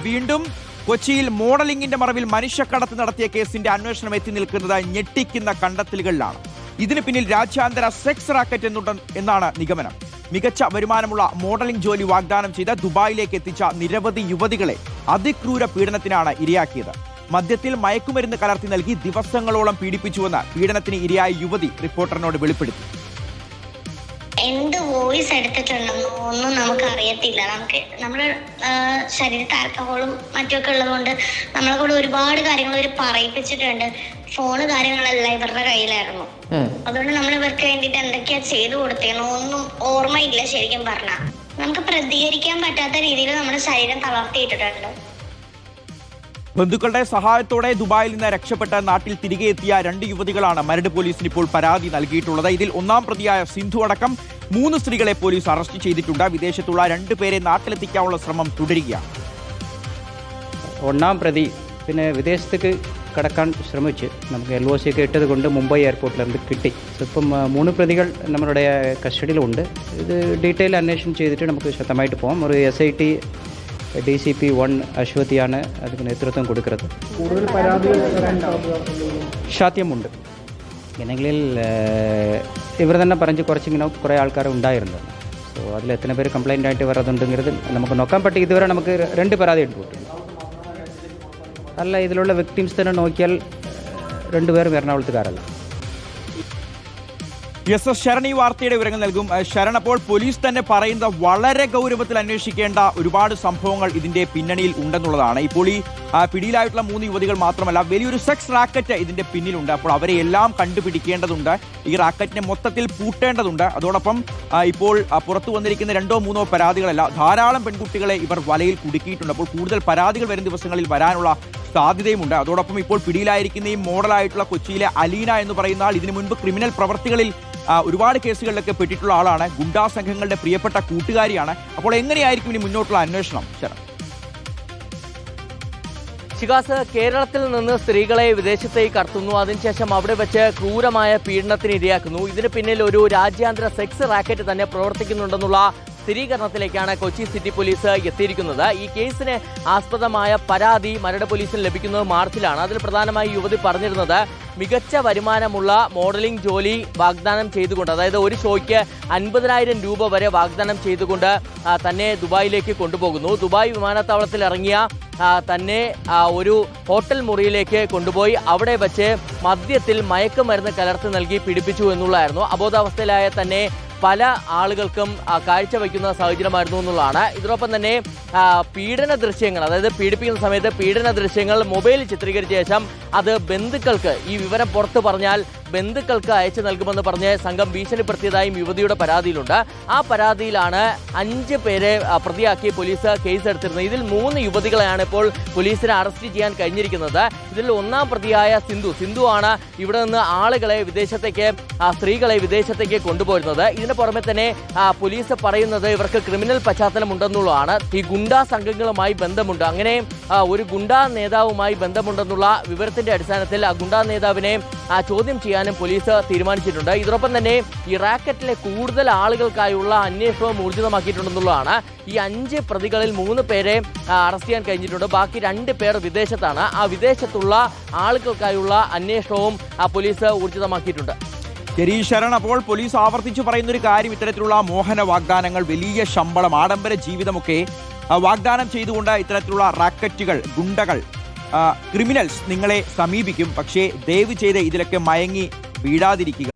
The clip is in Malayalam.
വീണ്ടും കൊച്ചിയിൽ മോഡലിംഗിന്റെ മറവിൽ മനുഷ്യക്കടത്ത് നടത്തിയ കേസിന്റെ അന്വേഷണം എത്തി നിൽക്കുന്നത് ഞെട്ടിക്കുന്ന കണ്ടെത്തലുകളിലാണ്. ഇതിന് പിന്നിൽ രാജ്യാന്തര സെക്സ് റാക്കറ്റ് എന്നാണ് നിഗമനം. മികച്ച വരുമാനമുള്ള മോഡലിംഗ് ജോലി വാഗ്ദാനം ചെയ്ത് ദുബായിലേക്ക് എത്തിച്ച നിരവധി യുവതികളെ അതിക്രൂര പീഡനത്തിനാണ് ഇരയാക്കിയത്. മദ്യത്തിൽ മയക്കുമരുന്ന് കലർത്തി നൽകി ദിവസങ്ങളോളം പീഡിപ്പിച്ചുവെന്ന് പീഡനത്തിന് ഇരയായ യുവതി റിപ്പോർട്ടറിനോട് വെളിപ്പെടുത്തി. എന്ത് വോയിസ് എടുത്തിട്ടുണ്ടെന്നോ ഒന്നും നമുക്ക് അറിയത്തില്ല. നമ്മുടെ ശരീരത്തിൽ ആൽക്കഹോളും മറ്റുമൊക്കെ ഉള്ളതുകൊണ്ട് നമ്മളെ കൂടെ ഒരുപാട് കാര്യങ്ങൾ ഇവർ പറയിപ്പിച്ചിട്ടുണ്ട്. ഫോണ് കാര്യങ്ങളെല്ലാം ഇവരുടെ കയ്യിലായിരുന്നു. അതുകൊണ്ട് നമ്മൾ ഇവർക്ക് വേണ്ടിയിട്ട് എന്തൊക്കെയാ ചെയ്തു കൊടുത്തേന്നോ ഒന്നും ഓർമ്മയില്ല. ശരിക്കും പറഞ്ഞാൽ നമുക്ക് പ്രതികരിക്കാൻ പറ്റാത്ത രീതിയിൽ നമ്മുടെ ശരീരം തളർത്തിയിട്ടിട്ടുണ്ട്. ബന്ധുക്കളുടെ സഹായത്തോടെ ദുബായിൽ നിന്ന് രക്ഷപ്പെട്ട് നാട്ടിൽ തിരികെ എത്തിയ 2 യുവതികളാണ് മരട് പോലീസിന് ഇപ്പോൾ പരാതി നൽകിയിട്ടുള്ളത്. ഇതിൽ ഒന്നാം പ്രതിയായ സിന്ധു അടക്കം 3 സ്ത്രീകളെ പോലീസ് അറസ്റ്റ് ചെയ്തിട്ടുണ്ട്. വിദേശത്തുള്ള 2 പേരെ നാട്ടിലെത്തിക്കാനുള്ള ശ്രമം തുടരുകയാണ്. ഒന്നാം പ്രതി പിന്നെ വിദേശത്തേക്ക് കടക്കാൻ ശ്രമിച്ച് നമുക്ക് LOC ഒക്കെ ഇട്ടത് കൊണ്ട് മുംബൈ എയർപോർട്ടിൽ അത് കിട്ടി. ഇപ്പം 3 പ്രതികൾ നമ്മളുടെ കസ്റ്റഡിയിലുണ്ട്. ഇത് ഡീറ്റെയിൽ അന്വേഷണം ചെയ്തിട്ട് നമുക്ക് ശക്തമായിട്ട് പോകാം. ഒരു SIT DCP 1 അശ്വതിയാണ് അതിന് നേതൃത്വം കൊടുക്കുന്നത്. കൂടുതൽ പരാതികൾ സാധ്യമുണ്ട്. ഇല്ലെങ്കിൽ ഇവർ തന്നെ പറഞ്ഞ് കുറച്ചിങ്ങനെ കുറേ ആൾക്കാർ ഉണ്ടായിരുന്നു. സോ അതിൽ എത്ര പേര് കംപ്ലൈൻ്റ് ആയിട്ട് വരതുണ്ടെങ്കിൽ നമുക്ക് നോക്കാൻ പറ്റും. ഇതുവരെ നമുക്ക് 2 പരാതി എടുത്തിട്ടുണ്ട്. അല്ല, ഇതിലുള്ള വിക്ടിംസ് തന്നെ നോക്കിയാൽ 2 പേരും എറണാകുളത്തുകാരല്ല. SS ശരണി വാർത്തയുടെ വിവരങ്ങൾ നൽകും. ശരൺ, അപ്പോൾ പോലീസ് തന്നെ പറയുന്നത് വളരെ ഗൗരവത്തിൽ അന്വേഷിക്കേണ്ട ഒരുപാട് സംഭവങ്ങൾ ഇതിന്റെ പിന്നണിയിൽ ഉണ്ടെന്നുള്ളതാണ്. ഇപ്പോൾ ഈ പിടിയിലായിട്ടുള്ള 3 യുവതികൾ മാത്രമല്ല, വലിയൊരു സെക്സ് റാക്കറ്റ് ഇതിന്റെ പിന്നിലുണ്ട്. അപ്പോൾ അവരെ എല്ലാം കണ്ടുപിടിക്കേണ്ടതുണ്ട്. ഈ റാക്കറ്റിനെ മൊത്തത്തിൽ പൂട്ടേണ്ടതുണ്ട്. അതോടൊപ്പം ഇപ്പോൾ പുറത്തു വന്നിരിക്കുന്ന 2-3 പരാതികളല്ല, ധാരാളം പെൺകുട്ടികളെ ഇവർ വലയിൽ കുടുക്കിയിട്ടുണ്ട്. അപ്പോൾ കൂടുതൽ പരാതികൾ വരും ദിവസങ്ങളിൽ വരാനുള്ള സാധ്യതയുമുണ്ട്. അതോടൊപ്പം ഇപ്പോൾ പിടിയിലായിരിക്കുന്ന ഈ മോഡലായിട്ടുള്ള കൊച്ചിയിലെ അലീന എന്ന് പറയുന്ന ആൾ ഇതിനു മുൻപ് ക്രിമിനൽ പ്രവർത്തികളിൽ ഒരുപാട് കേസുകളിലൊക്കെ പെട്ടിട്ടുള്ള ആളാണ്. ഗുണ്ടാ സംഘങ്ങളുടെ പ്രിയപ്പെട്ട കൂട്ടുകാരിയാണ്. അപ്പോൾ എങ്ങനെയായിരിക്കും ഇനി മുന്നോട്ടുള്ള അന്വേഷണം? ശരൺ, ശിഖാസ്, കേരളത്തിൽ നിന്ന് സ്ത്രീകളെ വിദേശത്തേക്ക് കടത്തുന്നു, അതിനുശേഷം അവിടെ വെച്ച് ക്രൂരമായ പീഡനത്തിന് ഇരയാക്കുന്നു. ഇതിന് പിന്നിൽ ഒരു രാജ്യാന്തര സെക്സ് റാക്കറ്റ് തന്നെ പ്രവർത്തിക്കുന്നുണ്ടെന്നുള്ള സ്ഥിരീകരണത്തിലേക്കാണ് കൊച്ചി സിറ്റി പോലീസ് എത്തിയിരിക്കുന്നത്. ഈ കേസിന് ആസ്പദമായ പരാതി മരട് പോലീസിന് ലഭിക്കുന്നത് മാർച്ചിലാണ്. അതിൽ പ്രധാനമായി യുവതി പറഞ്ഞിരുന്നത് മികച്ച വരുമാനമുള്ള മോഡലിംഗ് ജോലി വാഗ്ദാനം ചെയ്തുകൊണ്ട്, അതായത് ഒരു ഷോയ്ക്ക് 50,000 രൂപ വരെ വാഗ്ദാനം ചെയ്തുകൊണ്ട് തന്നെ ദുബായിലേക്ക് കൊണ്ടുപോകുന്നു. ദുബായ് വിമാനത്താവളത്തിൽ ഇറങ്ങിയ തന്നെ ഒരു ഹോട്ടൽ മുറിയിലേക്ക് കൊണ്ടുപോയി അവിടെ വെച്ച് മദ്യത്തിൽ മയക്കുമരുന്ന് കലർത്തി നൽകി പീഡിപ്പിച്ചു എന്നുള്ളതായിരുന്നു. അബോധാവസ്ഥയിലായ തന്നെ പല ആളുകൾക്കും കാഴ്ചവെക്കുന്ന സാഹചര്യമായിരുന്നു എന്നുള്ളതാണ്. ഇതിനൊപ്പം തന്നെ പീഡന ദൃശ്യങ്ങൾ, അതായത് പീഡിപ്പിക്കുന്ന സമയത്ത് പീഡന ദൃശ്യങ്ങൾ മൊബൈലിൽ ചിത്രീകരിച്ച ശേഷം അത് ബന്ധുക്കൾക്ക്, ഈ വിവരം പുറത്തു പറഞ്ഞാൽ ബന്ധുക്കൾക്ക് അയച്ചു നൽകുമെന്ന് പറഞ്ഞ് സംഘം ഭീഷണിപ്പെടുത്തിയതായും യുവതിയുടെ പരാതിയിലുണ്ട്. ആ പരാതിയിലാണ് 5 പേരെ പ്രതിയാക്കി പോലീസ് കേസെടുത്തിരുന്നത്. ഇതിൽ 3 യുവതികളെയാണ് ഇപ്പോൾ പോലീസിനെ അറസ്റ്റ് ചെയ്യാൻ കഴിഞ്ഞിരിക്കുന്നത്. ഇതിൽ ഒന്നാം പ്രതിയായ സിന്ധു ആണ് ഇവിടെ നിന്ന് ആളുകളെ വിദേശത്തേക്ക്, സ്ത്രീകളെ വിദേശത്തേക്ക് കൊണ്ടുപോരുന്നത്. ഇതിന് പുറമെ തന്നെ പോലീസ് പറയുന്നത് ഇവർക്ക് ക്രിമിനൽ പശ്ചാത്തലം ഉണ്ടെന്നുള്ളതാണ്. ഈ ഗുണ്ടാ സംഘങ്ങളുമായി ബന്ധമുണ്ട്, അങ്ങനെ ഒരു ഗുണ്ടാ നേതാവുമായി ബന്ധമുണ്ടെന്നുള്ള വിവരത്തിന്റെ അടിസ്ഥാനത്തിൽ ആ ഗുണ്ടാ നേതാവിനെ ചോദ്യം ചെയ്യാനും പോലീസ് തീരുമാനിച്ചിട്ടുണ്ട്. ഇതിനൊപ്പം തന്നെ ഈ റാക്കറ്റിലെ കൂടുതൽ ആളുകൾക്കായുള്ള അന്വേഷണവും ഊർജിതമാക്കിയിട്ടുണ്ടെന്നുള്ളതാണ്. ഈ 5 പ്രതികളിൽ 3 പേരെ അറസ്റ്റ് ചെയ്യാൻ കഴിഞ്ഞിട്ടുണ്ട്. ബാക്കി 2 പേർ വിദേശത്താണ്. ആ വിദേശത്തുള്ള ആളുകൾക്കായുള്ള അന്വേഷണവും പോലീസ് ഊർജിതമാക്കിയിട്ടുണ്ട്. ശരി ശരൺ, അപ്പോൾ പോലീസ് ആവർത്തിച്ചു പറയുന്ന ഒരു കാര്യം, ഇത്തരത്തിലുള്ള മോഹന വാഗ്ദാനങ്ങൾ, വലിയ ശമ്പളം, ആഡംബര ജീവിതമൊക്കെ വാഗ്ദാനം ചെയ്തുകൊണ്ട് ഇത്തരത്തിലുള്ള റാക്കറ്റുകൾ, ഗുണ്ടകൾ, ക്രിമിനൽസ് നിങ്ങളെ സമീപിക്കും. പക്ഷേ ദയവ് ചെയ്ത് ഇതിലൊക്കെ മയങ്ങി വീഴാതിരിക്കുക.